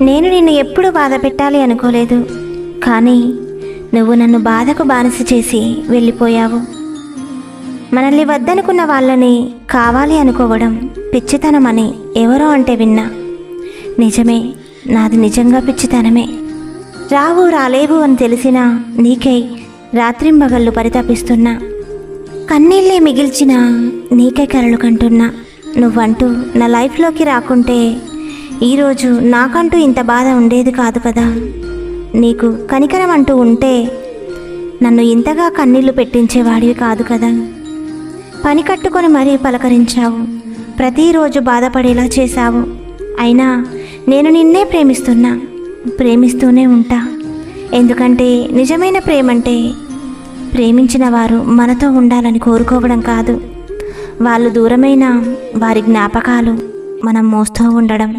నేను నిన్ను ఎప్పుడూ బాధ పెట్టాలి అనుకోలేదు, కానీ నువ్వు నన్ను బాధకు బానిస చేసి వెళ్ళిపోయావు. మనల్ని వద్దనుకున్న వాళ్ళని కావాలి అనుకోవడం పిచ్చితనమని ఎవరో అంటే విన్నా. నిజమే, నాది నిజంగా పిచ్చితనమే. రావు రాలేవు అని తెలిసినా నీకై రాత్రింబగళ్ళు పరితపిస్తున్నా. కన్నీళ్ళే మిగిల్చిన నీకే కలలు కంటున్నా. నువ్వంటూ నా లైఫ్లోకి రాకుంటే ఈరోజు నాకంటూ ఇంత బాధ ఉండేది కాదు కదా. నీకు కనికరం అంటూ ఉంటే నన్ను ఇంతగా కన్నీళ్లు పెట్టించేవాడివి కాదు కదా. పని కట్టుకొని మరీ పలకరించావు, ప్రతిరోజు బాధపడేలా చేశావు. అయినా నేను నిన్నే ప్రేమిస్తున్నా, ప్రేమిస్తూనే ఉంటా. ఎందుకంటే నిజమైన ప్రేమంటే ప్రేమించిన వారు మనతో ఉండాలని కోరుకోవడం కాదు, వాళ్ళు దూరమైన వారి జ్ఞాపకాలు మనం మోస్తూ ఉండడం.